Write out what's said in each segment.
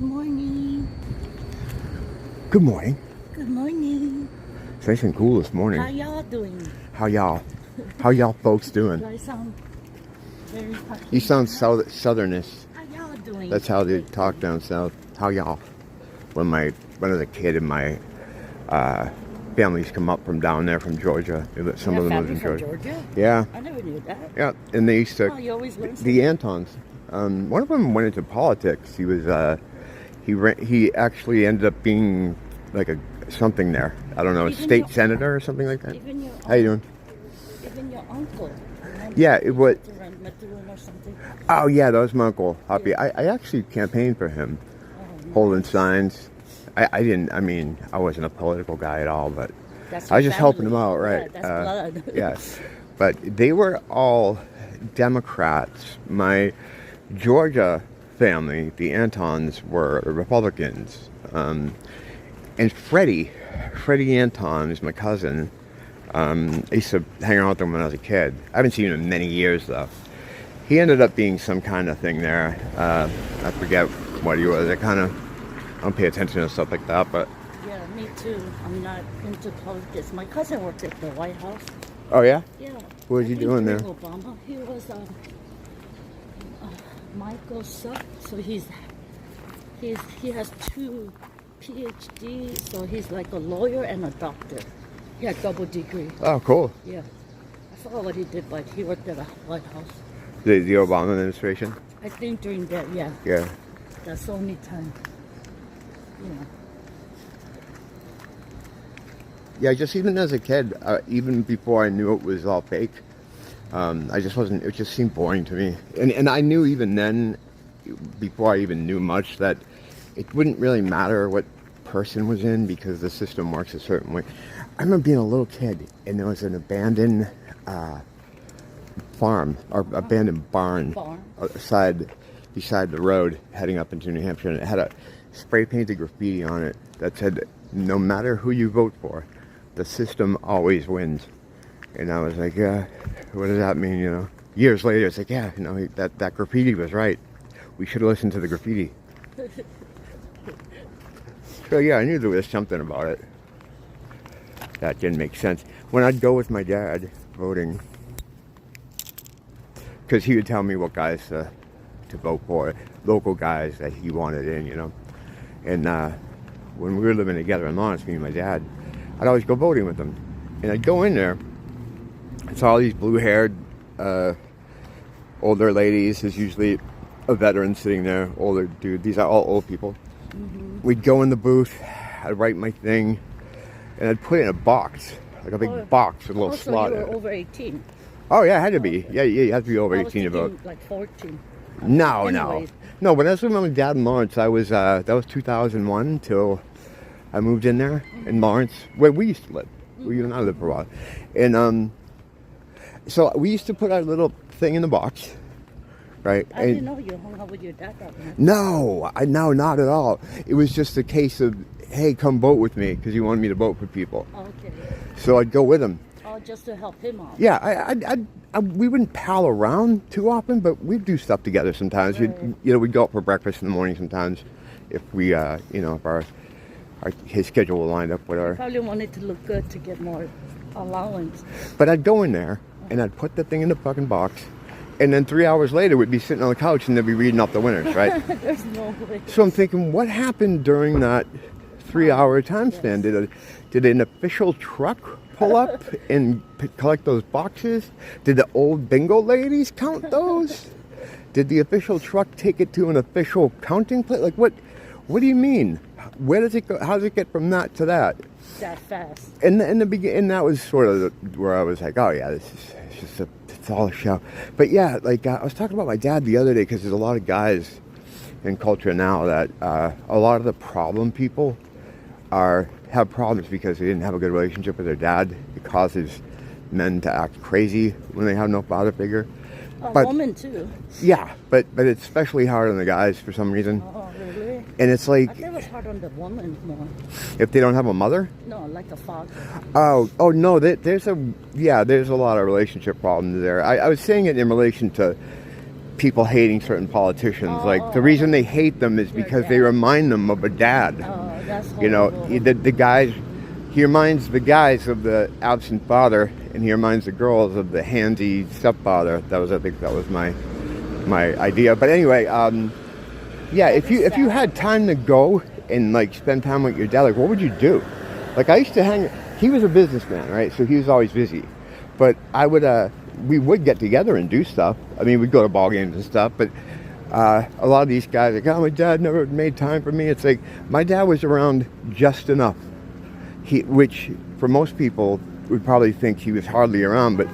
Good morning. Good morning. Good morning. It's nice and cool this morning. How y'all doing? How y'all folks doing? Do I sound very touchy? You sound southernish. How y'all doing? That's how they talk down south. How y'all? When I was a kid and my families come up from down there from Georgia. Some of them live in Georgia. Yeah. I never knew that. Yeah, and they used to. Oh, you always learn the Antons. One of them went into politics. He was he actually ended up being like something there. I don't know, a state senator or something like that. Even your How you doing? Even your uncle. Yeah, it was. Or something. Oh yeah, that was my uncle Hoppy. Yeah. I actually campaigned for him, holding signs. I didn't. I mean, I wasn't a political guy at all, but I was just helping him out, right? Yeah, that's blood. Yeah, but they were all Democrats. My Georgia family, the Antons, were Republicans. And Freddie Anton is my cousin. I used to hang out with him when I was a kid. I haven't seen him in many years, though. He ended up being some kind of thing there. I forget what he was. I don't pay attention to stuff like that, but... Yeah, me too. I'm not into politics. My cousin worked at the White House. Oh, yeah? Yeah. What was he doing there? Obama. He was Michael's son. So he has 2 PhD, so he's like a lawyer and a doctor. He had double degree. Oh, cool. Yeah. I forgot what he did, but he worked at the White House. The Obama administration? I think during that, yeah. Yeah. That's the only time. Yeah. Yeah, just even as a kid, even before I knew it was all fake, I just wasn't, it just seemed boring to me. And I knew even then, before I even knew much, that it wouldn't really matter what person was in because the system works a certain way. I remember being a little kid and there was an abandoned farm or abandoned barn beside the road heading up into New Hampshire, and it had a spray painted graffiti on it that said, "No matter who you vote for, the system always wins." And I was like, yeah, what does that mean, you know? Years later, it's like, yeah, you know, that graffiti was right. We should have listened to the graffiti. So yeah, I knew there was something about it that didn't make sense. When I'd go with my dad voting, because he would tell me what guys to vote for, local guys that he wanted in, you know. And when we were living together in Lawrence, me and my dad, I'd always go voting with him. And I'd go in there, I saw all these blue-haired older ladies. There's usually a veteran sitting there, older dude. These are all old people. Mm-hmm. We'd go in the booth, I'd write my thing, and I'd put it in a box, like a big box with a little slot in it. You were over 18. Oh yeah, it had to be. Yeah, you have to be over 18 to vote. Like 14. No. No, when I was with my dad in Lawrence, that was 2001 till I moved in there in Lawrence, where we used to live. We and I lived for a while. And so we used to put our little thing in the box, right? I didn't know you hung out with your dad that much. No, not at all. It was just a case of, hey, come vote with me, because he wanted me to vote for people. Okay. So I'd go with him. Oh, just to help him out. Yeah, we wouldn't pal around too often, but we'd do stuff together sometimes. Right. We'd go out for breakfast in the morning sometimes, if we, if his schedule was lined up, whatever. Probably wanted to look good to get more allowance. But I'd go in there and I'd put the thing in the fucking box, and then 3 hours later we'd be sitting on the couch and they'd be reading off the winners, right? There's no way. So I'm thinking, what happened during that 3-hour time span? Did an official truck pull up and collect those boxes? Did the old bingo ladies count those? Did the official truck take it to an official counting place? Like, what do you mean? Where does it go? How does it get from that to that? That fast. And that was sort of where I was like, oh yeah, it's all a show. But yeah, like I was talking about my dad the other day, because there's a lot of guys in culture now that a lot of the problem people have problems because they didn't have a good relationship with their dad. It causes men to act crazy when they have no father figure. Women too. Yeah, but it's especially hard on the guys for some reason. Oh, really? And it's like, I think it was hard on the woman more. If they don't have a mother? No, like a father. Oh no, there's a lot of relationship problems there. I was saying it in relation to people hating certain politicians. Like, the Oh. reason they hate them is Their because they dad. remind them of a dad. Oh, that's You know, horrible. the guys, he reminds the guys of the absent father, and he reminds the girls of the handsy stepfather. I think that was my idea. But anyway, yeah, if you had time to go and like spend time with your dad, like what would you do? Like I used to he was a businessman, right? So he was always busy. But we would get together and do stuff. I mean, we'd go to ball games and stuff, but a lot of these guys are like, oh, my dad never made time for me. It's like, my dad was around just enough. Which for most people would probably think he was hardly around, but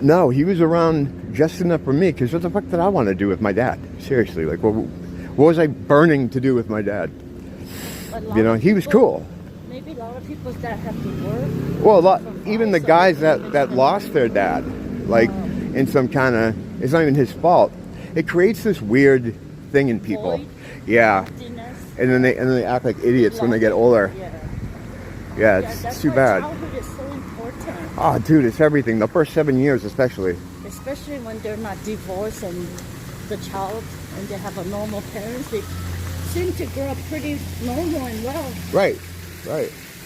no, he was around just enough for me, because what the fuck did I want to do with my dad? Seriously, like, what was I burning to do with my dad? You know, he was cool. Maybe a lot of people that have to work. Well, even the guys that lost their dad, like, in some kind of, it's not even his fault. It creates this weird thing in people. Void, Yeah. emptiness. And then they act like idiots when they get older. Yeah, it's that's too why bad. Childhood is so important. Oh, dude, it's everything. The first 7 years, especially. Especially when they're not divorced and the child and they have a normal parents, they seem to grow up pretty normal and well. Right.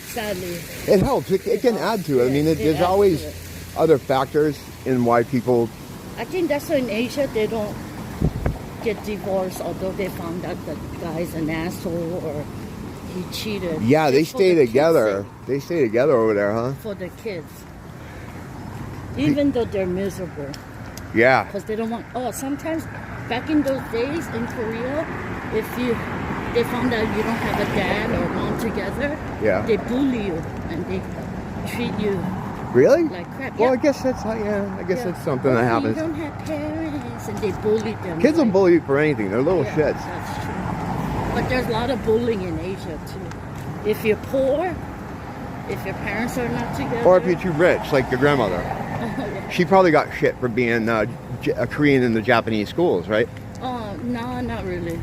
Sadly, It helps. It can add to it. I mean, there's always other factors in why people. I think that's why in Asia they don't get divorced, although they found out that guy's an asshole or he cheated. Yeah, they Just for stay the kids' together. sake. They stay together over there, huh? For the kids, even though they're miserable. Yeah. Because they don't want. Oh, sometimes back in those days in Korea, if they found out you don't have a dad or mom together, Yeah. they bully you and they treat you Really? like crap. Well, I Yeah. guess that's that's something that Oh, happens. You don't have parents, and they bully them. Kids will like- bully you for anything. They're little Yeah, shits. that's true. But there's a lot of bullying in Asia too. If you're poor, if your parents are not together, Or if you're too rich, like your grandmother. She probably got shit for being a Korean in the Japanese schools, right? no, not really.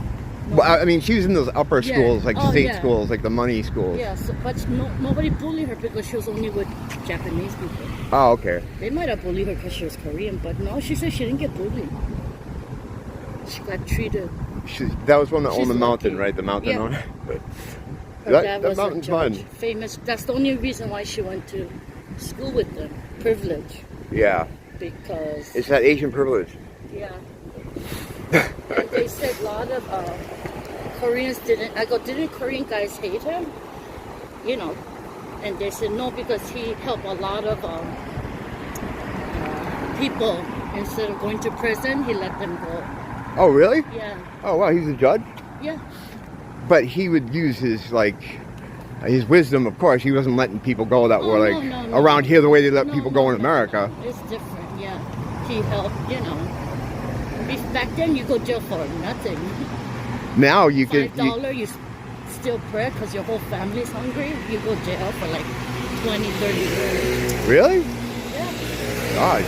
No. Well, I mean, she was in those upper Yeah. schools, like Oh, state yeah. schools, like the money schools. Yeah, but nobody bullied her because she was only with Japanese people. Oh, okay. They might have bullied her because she was Korean, but no, she said she didn't get bullied. She got treated. That was one that She's owned the mountain, lucky. right? The mountain Yeah. owner. Her That dad was a mountain's judge, fun. famous. That's the only reason why she went to school with them. Privilege, Yeah. because It's that Asian privilege. yeah. And they said a lot of Koreans didn't. I go, didn't Korean guys hate him? You know, and they said no because he helped a lot of people. Instead of going to prison, he let them go. Oh, really? Yeah, Oh, wow. He's a judge? yeah. But he would use his wisdom, of course. He wasn't letting people go that were like no, no. around here the way they let No, people no, go in no, America. no. It's different, yeah. He helped, you know. Back then, you go jail for nothing. Now you could. $5, you steal bread because your whole family's hungry. You go jail for like 20, 30 years. Really? Yeah. God.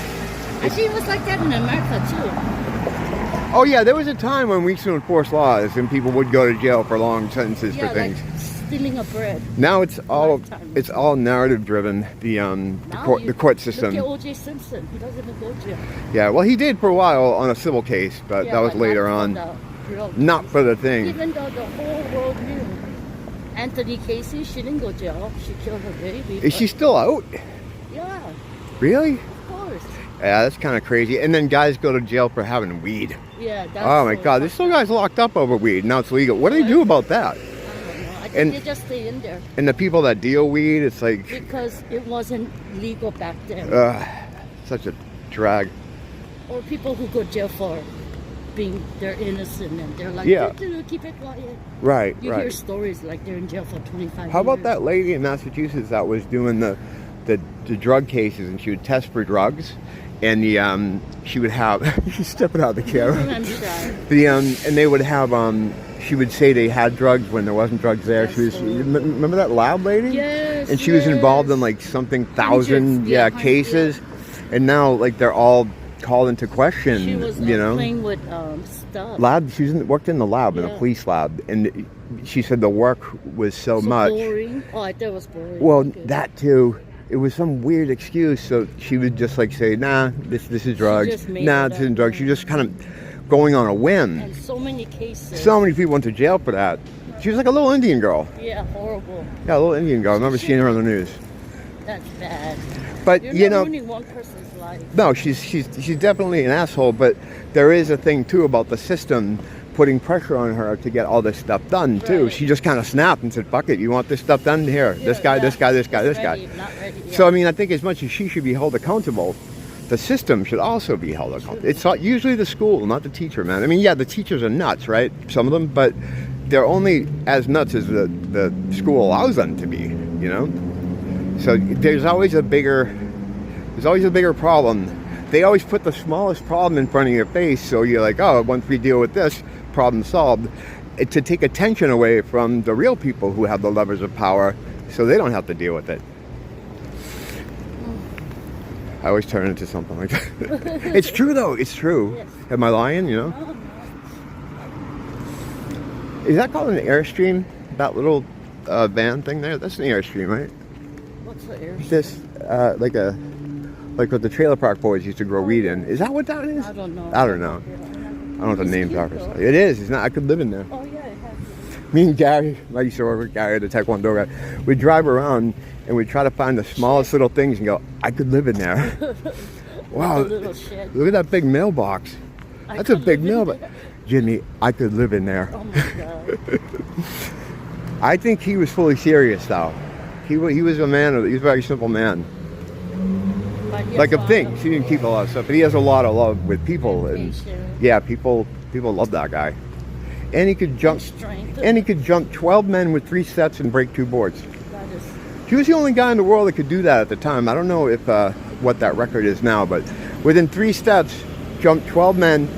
I think it was like that in America too. Oh yeah, there was a time when we used to enforce laws and people would go to jail for long sentences Yeah, for things. like stealing a bread. Now it's all Lifetime. narrative driven. The Now the court system. Look at O.J. Simpson. He doesn't even go to jail. Yeah, well, he did for a while on a civil case, but Yeah, that was but later not on. for the real Not case. for the thing. Even though the whole world knew. Anthony Casey, she didn't go to jail. She killed her baby. Is she but- still out? Yeah, Really? of course. Yeah, that's kind of crazy. And then guys go to jail for having weed. Yeah, that's Oh my so God, there's still fucked guys locked up over weed. Now it's legal. What do they do about that? up. I don't know. I think And- they just stay in there And the people that deal weed, it's like, because it wasn't legal back then. such a drag. Or people who go to jail for being they're innocent and they're like, Yeah. keep it quiet. Right, You hear right. stories like they're in jail for 25 How about years. that lady in Massachusetts that was doing the drug cases, and she would test for drugs, and she would have she's stepping out of the camera. I'm shy. And they would have she would say they had drugs when there wasn't drugs there. She was Yes, remember that loud lady? Yes. And she was involved in yes. like something thousand Hundreds, yeah, cases, and now like they're all called into question. She was you know, playing with stuff. lab. She worked in the lab in a Yeah. police lab, and she said the work was so much. Boring. Oh, I thought it was boring. Well, Okay. that too, it was some weird excuse. So she would just like say, nah, this is drugs. just made Nah, it this isn't up. drugs. She just kind of going on a whim. And so many cases. So many people went to jail for that. She was like a little Indian girl. Yeah, horrible. Yeah, a little Indian girl. I remember seeing her on the news. That's bad. But You're you not know, ruining one person's life. no, she's definitely an asshole. But there is a thing too about the system putting pressure on her to get all this stuff done too. Right. She just kind of snapped and said, "Fuck it, you want this stuff done? Here, this guy, this guy, this guy, this guy." Ready, not ready, yeah. So I mean, I think as much as she should be held accountable, the system should also be held accountable. It's not usually the school, not the teacher, man. I mean, yeah, the teachers are nuts, right? Some of them, but they're only as nuts as the school allows them to be, you know? So there's always a bigger problem. They always put the smallest problem in front of your face, so you're like, oh, once we deal with this, problem solved. To take attention away from the real people who have the levers of power, so they don't have to deal with it. I always turn into something like that. It's true, though. It's true. Yes. Am I lying, you know? Is that called an Airstream? That little van thing there? That's an Airstream, right? What's the air? This, like what the trailer park boys used to grow weed in. Is that what that is? I don't know. I don't know. I don't know what the It's names cute, are. though. It is. It's not. I could live in there. Oh yeah, it has. Me and Gary, I used to work with Gary, the Taekwondo guy. We'd drive around and we'd try to find the smallest little things and go, I could live in there. Wow. A little shed. Look at that big mailbox. I That's a could big live in mailbox. there. Jimmy, I could live in there. Oh my god. I think he was fully serious, though. He was a man. He was a very simple man. But he has Like a of lot things. He didn't keep a lot of stuff, but he has a lot of love with people. And patience. yeah, people love that guy. And he could jump. Strength. And he could jump 12 men with 3 sets and break 2 boards. That is. He was the only guy in the world that could do that at the time. I don't know if what that record is now, but within 3 steps, jump 12 men,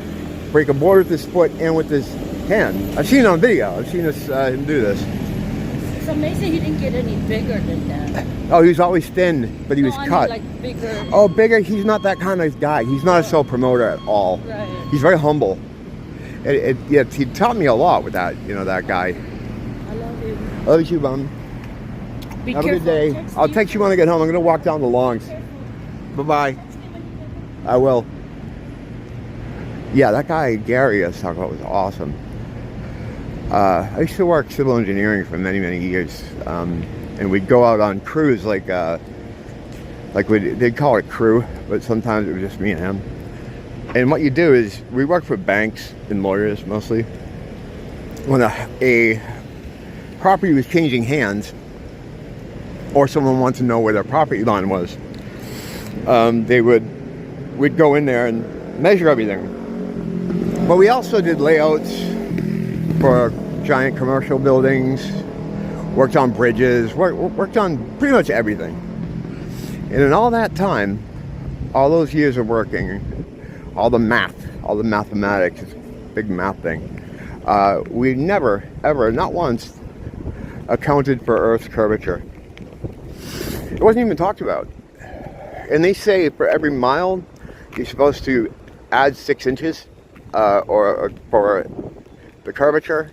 break a board with his foot and with his hand. I've seen it on video. I've seen him do this. It's amazing he didn't get any bigger than that. Oh, he was always thin, but he was No, I mean, cut. like bigger. Oh, bigger. He's not that kind of guy. He's not a self-promoter at all. Right. He's very humble. Yeah, he taught me a lot with that. You know, that guy. I love you. I love you, Bum. Be Have a careful. good day. I'll text you when I get home. I'm gonna walk down the Longs. Bye-bye. I will. Yeah, that guy Gary I was talking about was awesome. I used to work civil engineering for many, many years, and we'd go out on crews they'd call it crew, but sometimes it was just me and him. And what you do is we work for banks and lawyers mostly. When a property was changing hands, or someone wants to know where their property line was, we'd go in there and measure everything. But we also did layouts for giant commercial buildings, worked on bridges, worked on pretty much everything. And in all that time, all those years of working, all the math, all the mathematics, it's a big math thing, we never, ever, not once, accounted for Earth's curvature. It wasn't even talked about. And they say for every mile, you're supposed to add 6 inches or for the curvature.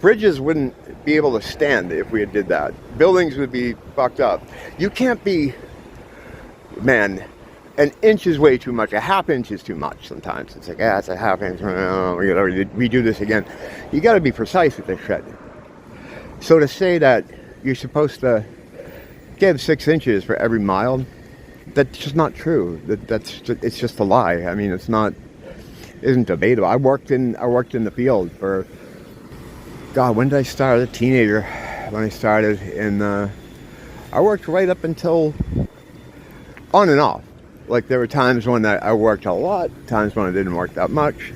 Bridges wouldn't be able to stand if we did that. Buildings would be fucked up. You can't be, man, an inch is way too much. A half inch is too much sometimes. It's like, it's a half inch. Oh, we gotta redo this again. You gotta be precise with this shit. So to say that you're supposed to give 6 inches for every mile, that's just not true. It's just a lie. I mean, isn't debatable. I worked in the field for, God, when did I start? As a teenager. When I started, and I worked right up until on and off. Like there were times when I worked a lot, times when I didn't work that much.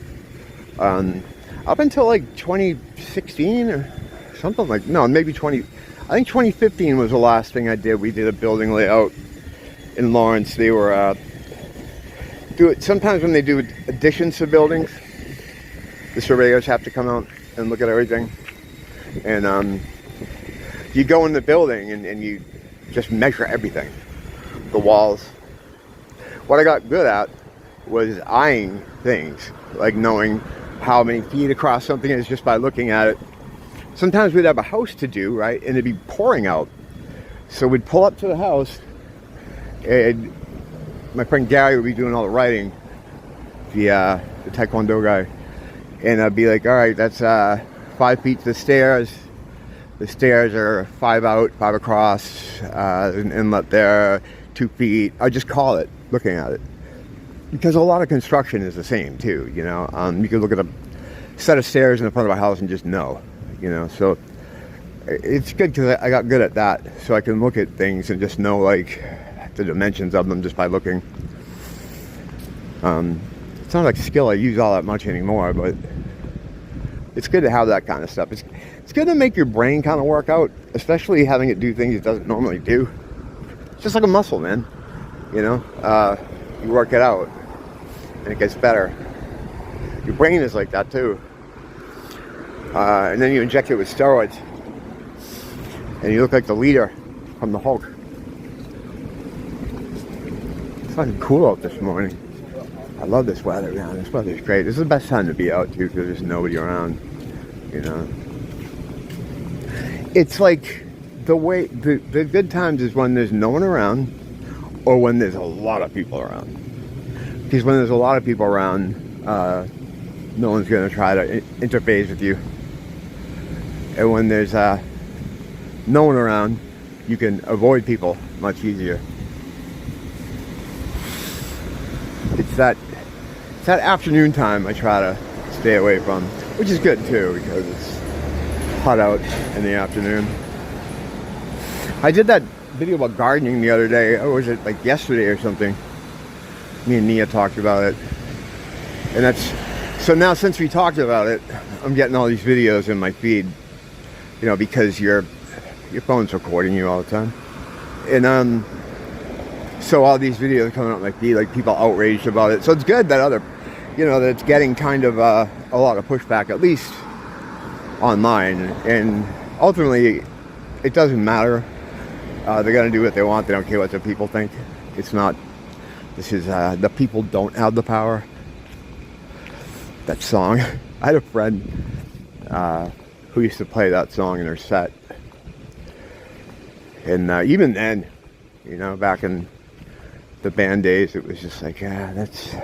Up until like 2016 or something like, no, maybe I think 2015 was the last thing I did. We did a building layout in Lawrence. They were sometimes when they do additions to buildings, the surveyors have to come out and look at everything. And you go in the building and you just measure everything. The walls. What I got good at was eyeing things, like knowing how many feet across something is just by looking at it. Sometimes we'd have a house to do, right? And it'd be pouring out. So we'd pull up to the house, and my friend Gary would be doing all the writing, the Taekwondo guy, and I'd be like, all right, that's 5 feet to the stairs. The stairs are 5 out, 5 across, an inlet there, 2 feet. I just call it, looking at it. Because a lot of construction is the same too, you know. You can look at a set of stairs in the front of a house and just know, you know. So it's good because I got good at that. So I can look at things and just know like the dimensions of them just by looking. It's not like a skill I use all that much anymore, but it's good to have that kind of stuff. It's good to make your brain kind of work out, especially having it do things it doesn't normally do. It's just like a muscle, man. You know, you work it out and it gets better. Your brain is like that too. And then you inject it with steroids and you look like the leader from the Hulk. It's fucking cool out this morning. I love this weather, man. This weather's great. This is the best time to be out too because there's nobody around, you know. It's like the good times is when there's no one around or when there's a lot of people around. Because when there's a lot of people around, no one's going to try to interface with you. And when there's no one around, you can avoid people much easier. It's that afternoon time I try to stay away from, which is good too because it's hot out in the afternoon. I did that video about gardening the other day, or was it like yesterday or something? Me and Nia talked about it. And so now since we talked about it, I'm getting all these videos in my feed, you know, because your phone's recording you all the time. And so all these videos coming out in my feed, like people outraged about it. So it's good that that it's getting kind of a lot of pushback, at least online. And ultimately, it doesn't matter. They're going to do what they want. They don't care what the people think. The people don't have the power. That song. I had a friend who used to play that song in her set. And even then, you know, back in the band days, it was just like, yeah, that's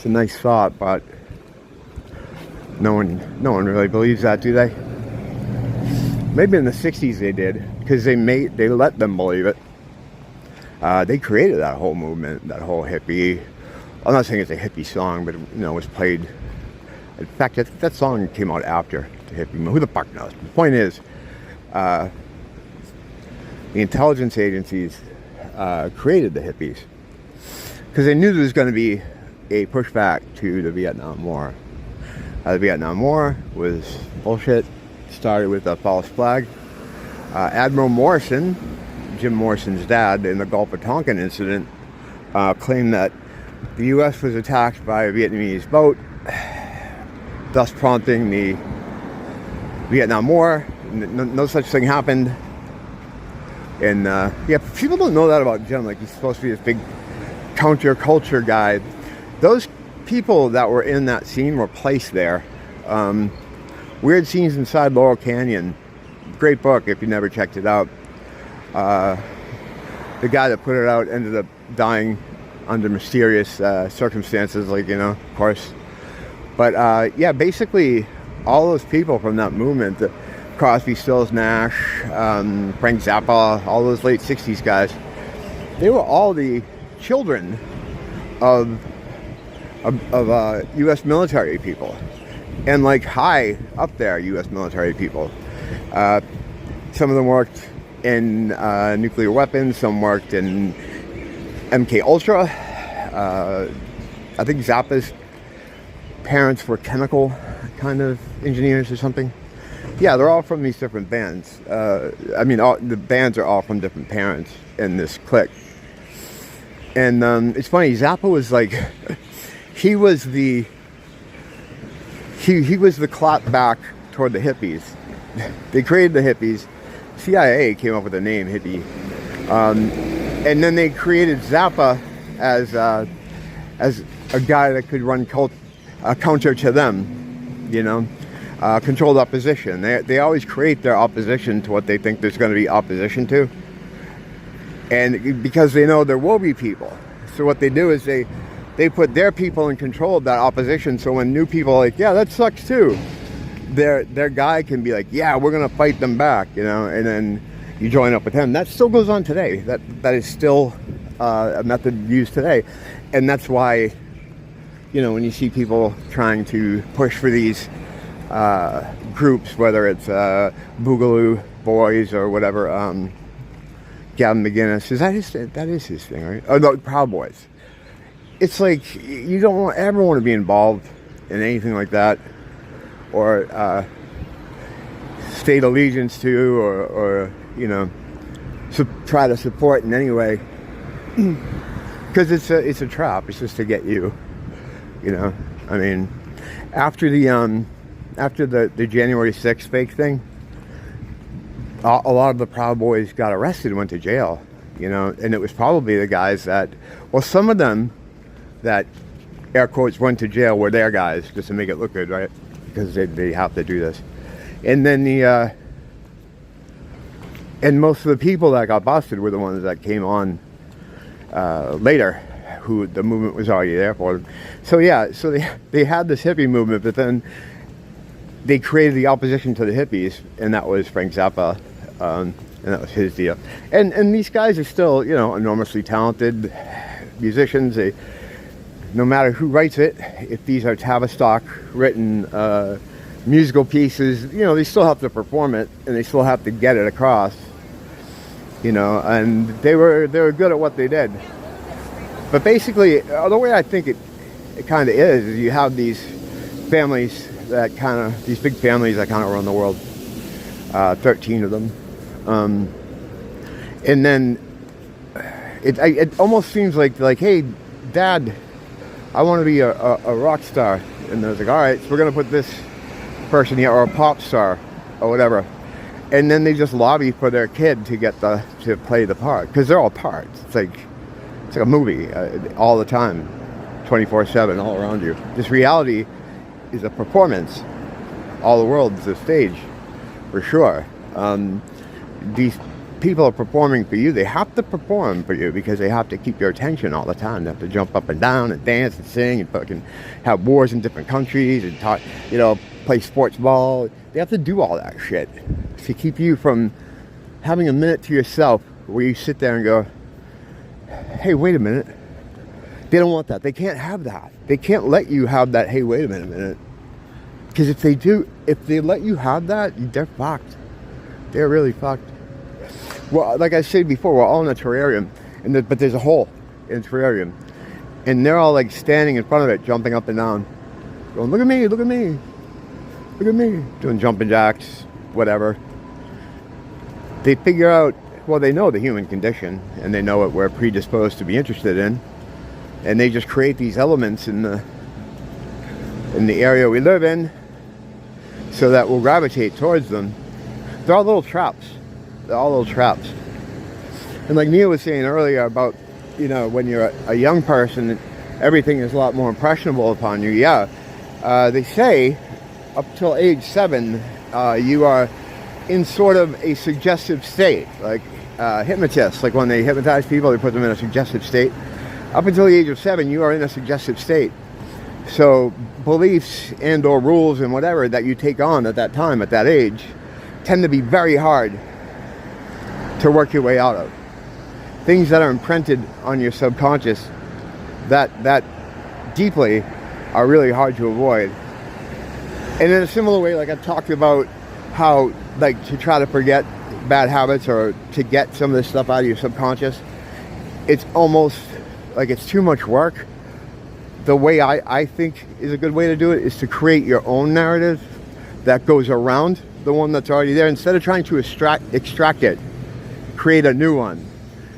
a nice thought, but no one really believes that, do they? Maybe in the 60s they did, because they let them believe it. They created that whole movement, that whole hippie. I'm not saying it's a hippie song, but it was played. In fact, that song came out after the hippie movement. Who the fuck knows? The point is, the intelligence agencies created the hippies because they knew there was going to be a pushback to the Vietnam War. The Vietnam War was bullshit. Started with a false flag. Admiral Morrison, Jim Morrison's dad, in the Gulf of Tonkin incident, claimed that the U.S. was attacked by a Vietnamese boat, thus prompting the Vietnam War. No such thing happened. And people don't know that about Jim. Like, he's supposed to be this big counterculture guy. Those people that were in that scene were placed there. Weird Scenes Inside Laurel Canyon. Great book if you never checked it out. The guy that put it out ended up dying under mysterious circumstances, of course. But basically all those people from that movement, Crosby, Stills, Nash, Frank Zappa, all those late 60s guys, they were all the children of U.S. military people. And high up there U.S. military people. Some of them worked in nuclear weapons, some worked in MK Ultra. I think Zappa's parents were chemical kind of engineers or something. Yeah, they're all from these different bands. The bands are all from different parents in this clique. And it's funny, Zappa was he was the clap back toward the hippies. They created the hippies. CIA came up with the name hippie. And then they created Zappa as a guy that could run counter to them, controlled opposition. They always create their opposition to what they think there's going to be opposition to. And because they know there will be people. So what they do is they put their people in control of that opposition. So when new people are like, yeah, that sucks too, their guy can be like, yeah, we're going to fight them back, you know, and then you join up with him. That still goes on today. That is still a method used today. And that's why, you know, when you see people trying to push for these groups, whether it's Boogaloo Boys or whatever, Gavin McGinnis, that is his thing, right? Oh, no, Proud Boys. It's like, you don't ever want to be involved in anything like that, or state allegiance to, or you know, try to support in any way, because it's a trap. It's just to get you, you know. I mean, after the January 6th fake thing, a lot of the Proud Boys got arrested and went to jail, you know, and it was probably the guys that, well, some of them that, air quotes, went to jail were their guys, just to make it look good, right? Because they have to do this. And then and most of the people that got busted were the ones that came on later, who the movement was already there for them. So yeah, so they had this hippie movement, but then they created the opposition to the hippies, and that was Frank Zappa, and that was his deal. And these guys are still, you know, enormously talented musicians. They, no matter who writes it, if these are Tavistock written musical pieces, you know, they still have to perform it, and they still have to get it across, you know, and they were good at what they did. But basically, the way I think it kind of is you have these families that these big families that kind of run the world, 13 of them, and then it almost seems like, hey, Dad, I want to be a rock star. And they're like, all right, so we're going to put this person here, or a pop star, or whatever. And then they just lobby for their kid to get to play the part, because they're all parts. It's like a movie all the time, 24/7, all around you. This reality is a performance. All the world's a stage, for sure. These people are performing for you. They have to perform for you because they have to keep your attention all the time. They have to jump up and down and dance and sing and fucking have wars in different countries and talk, you know, play sports ball. They have to do all that shit to keep you from having a minute to yourself where you sit there and go, hey, wait a minute. They don't want that. They can't have that. They can't let you have that, hey, wait a minute. Because if they let you have that, they're fucked. They're really fucked. Well, like I said before, we're all in a terrarium, but there's a hole in the terrarium. And they're all like standing in front of it, jumping up and down, going, look at me, look at me, look at me, doing jumping jacks, whatever. They figure out, well, they know the human condition, and they know what we're predisposed to be interested in. And they just create these elements in the area we live in so that we'll gravitate towards them. They're all little traps. They're all little traps. And like Neil was saying earlier about, you know, when you're a young person, everything is a lot more impressionable upon you. Yeah, they say up till age 7, you are in sort of a suggestive state. Like hypnotists, like when they hypnotize people, they put them in a suggestive state. Up until the age of 7, you are in a suggestive state. So beliefs and or rules and whatever that you take on at that time, at that age, tend to be very hard to work your way out of. Things that are imprinted on your subconscious that deeply are really hard to avoid. And in a similar way, like I've talked about how, like, to try to forget bad habits or to get some of this stuff out of your subconscious, it's almost like it's too much work. The way I think is a good way to do it is to create your own narrative that goes around the one that's already there. Instead of trying to extract it, create a new one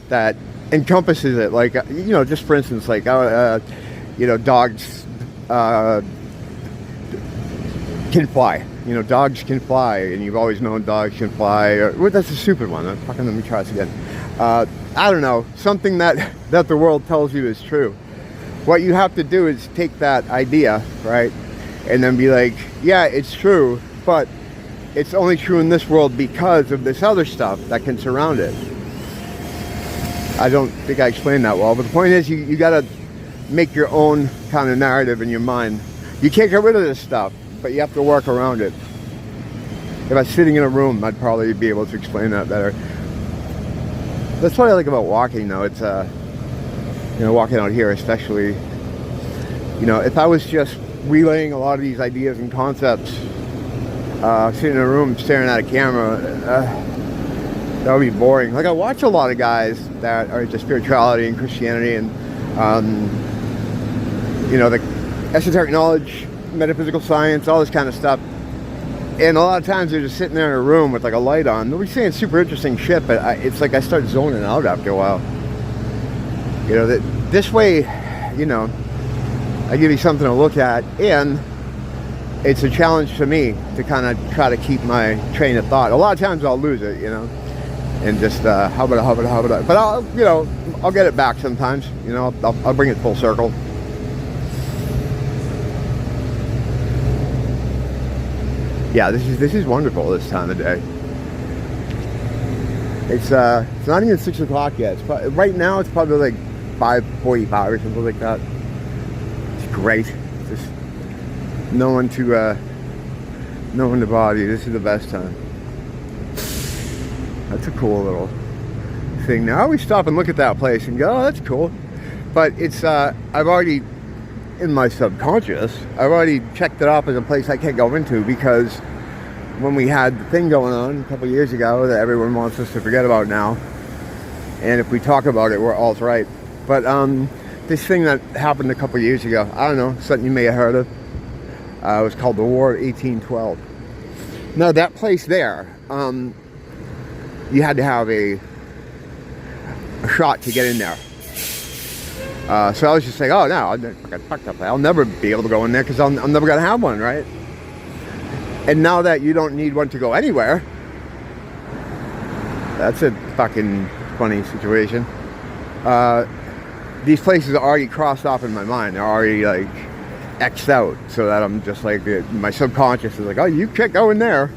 that encompasses it. Like, you know, just for instance, like, you know, dogs can fly. You know, dogs can fly, and you've always known dogs can fly. Or, well, that's a stupid one. Fucking let me try this again. I don't know, something that the world tells you is true. What you have to do is take that idea, right, and then be like, yeah, it's true, but it's only true in this world because of this other stuff that can surround it. I don't think I explained that well, but the point is you gotta make your own kind of narrative in your mind. You can't get rid of this stuff, but you have to work around it. If I was sitting in a room, I'd probably be able to explain that better. That's what I like about walking, though. It's walking out here, especially. If I was just relaying a lot of these ideas and concepts, sitting in a room staring at a camera, that would be boring. Like, I watch a lot of guys that are into spirituality and Christianity and the esoteric knowledge, metaphysical science, all this kind of stuff. And a lot of times they're just sitting there in a room with like a light on. They'll be saying super interesting shit, but it's like I start zoning out after a while. This way, I give you something to look at, and it's a challenge to me to kind of try to keep my train of thought. A lot of times I'll lose it, and just but I'll get it back sometimes. I'll bring it full circle. Yeah, this is wonderful this time of day. It's not even 6 o'clock yet. Right now it's probably like 5:45 or something like that. It's great. Just no one to bother you. This is the best time. That's a cool little thing. Now I always stop and look at that place and go, oh, that's cool. But it's I've already, in my subconscious, I've already checked it off as a place I can't go into, because when we had the thing going on a couple of years ago that everyone wants us to forget about now, and if we talk about it, we're all right. But this thing that happened a couple of years ago, I don't know, something you may have heard of. It was called the War of 1812. Now that place there, you had to have a shot to get in there. So I was just like, oh no, I'll never be able to go in there because I'm never going to have one, right? And now that you don't need one to go anywhere, that's a fucking funny situation. These places are already crossed off in my mind. They're already like X'd out, so that I'm just like, my subconscious is like, oh, you can't go in there.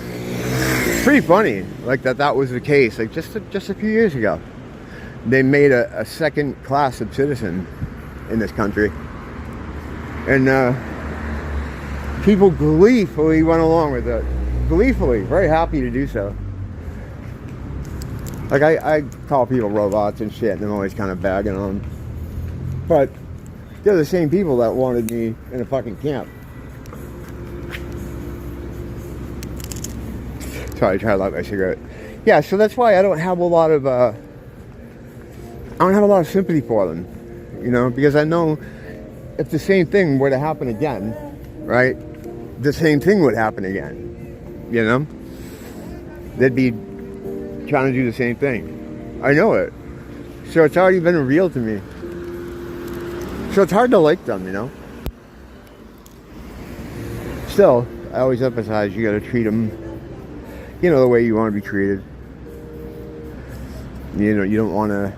It's pretty funny, like that was the case, like just a few years ago. They made a second class of citizen in this country. And people gleefully went along with it. Gleefully, very happy to do so. Like, I call people robots and shit, and I'm always kind of bagging on them. But they're the same people that wanted me in a fucking camp. Sorry, I tried to light my cigarette. Yeah, so that's why I don't have a lot of sympathy for them, because I know if the same thing were to happen again, right, the same thing would happen again, they'd be trying to do the same thing. I know it. So it's already been real to me. So it's hard to like them, Still, I always emphasize you gotta treat them, the way you want to be treated. You don't want to.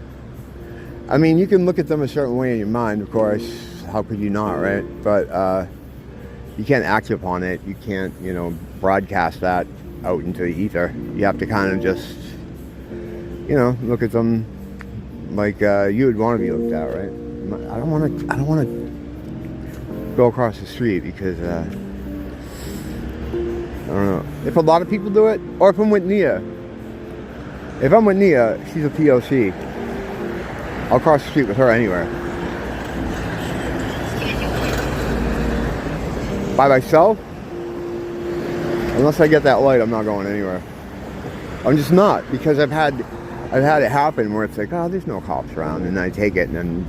I mean, you can look at them a certain way in your mind, of course. How could you not, right? But you can't act upon it. You can't, broadcast that out into the ether. You have to kind of just, look at them like you would want to be looked at, right? I don't want to go across the street because I don't know if a lot of people do it, or if I'm with Nia. If I'm with Nia, she's a POC. I'll cross the street with her anywhere. By myself? Unless I get that light, I'm not going anywhere. I'm just not, because I've had it happen where it's like, oh, there's no cops around, and I take it, and then,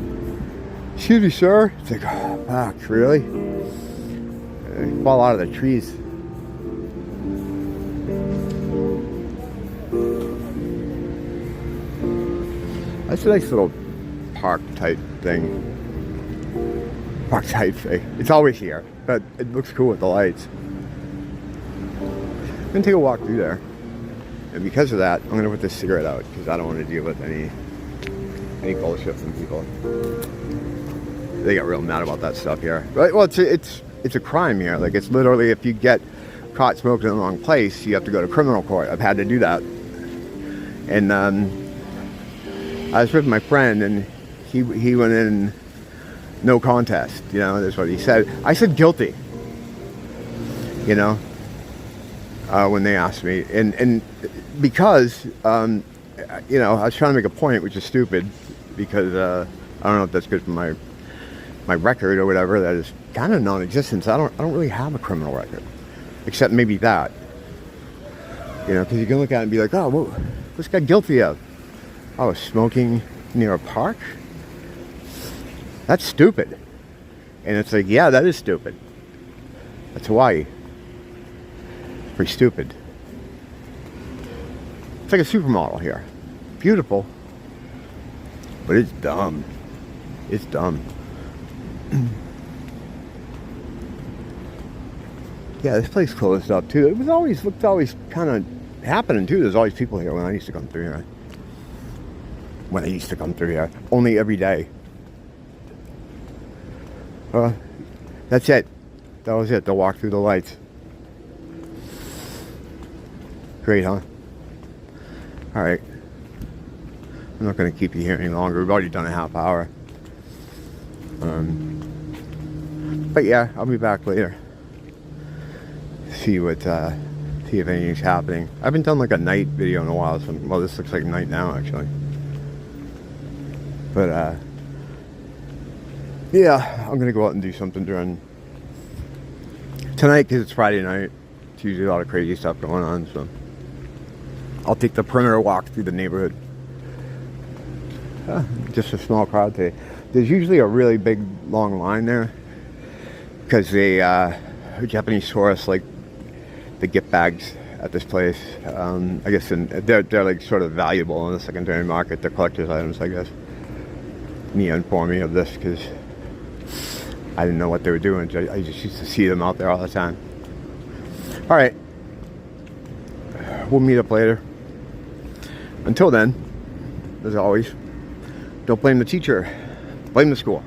excuse me, sir. It's like, oh, fuck, really? I fall out of the trees. That's a nice little park type thing. It's always here, but it looks cool with the lights. I'm gonna take a walk through there, and because of that, I'm gonna put this cigarette out because I don't want to deal with any bullshit from people. They get real mad about that stuff here. But, well, it's a crime here. Like, it's literally, if you get caught smoking in the wrong place, you have to go to criminal court. I've had to do that, and I was with my friend, and he went in no contest. You know, that's what he said. I said guilty. You know, when they asked me, and because you know, I was trying to make a point, which is stupid, because I don't know if that's good for my record or whatever. That is kind of non-existent. I don't really have a criminal record, except maybe that. You know, because you can look at it and be like, oh, what's this guy guilty of? Oh, smoking near a park? That's stupid. And it's like, yeah, that is stupid. That's Hawaii. Pretty stupid. It's like a supermodel here. Beautiful. But it's dumb. It's dumb. Yeah, this place closed up too. It was always kind of happening too. There's always people here when I used to come through here. Only every day. That's it. That was it. They'll walk through the lights. Great, huh? Alright. I'm not going to keep you here any longer. We've already done a half hour. But yeah, I'll be back later. See if anything's happening. I haven't done like a night video in a while. So, well, this looks like night now, actually. But, yeah, I'm going to go out and do something during tonight, because it's Friday night. It's usually a lot of crazy stuff going on, so I'll take the perimeter walk through the neighborhood. Just a small crowd today. There's usually a really big, long line there, because they, Japanese tourists like the gift bags at this place. I guess they're like sort of valuable in the secondary market. They're collector's items, I guess. Nia informed me of this because I didn't know what they were doing. I just used to see them out there all the time. All right, we'll meet up later. Until then, as always, don't blame the teacher, blame the school.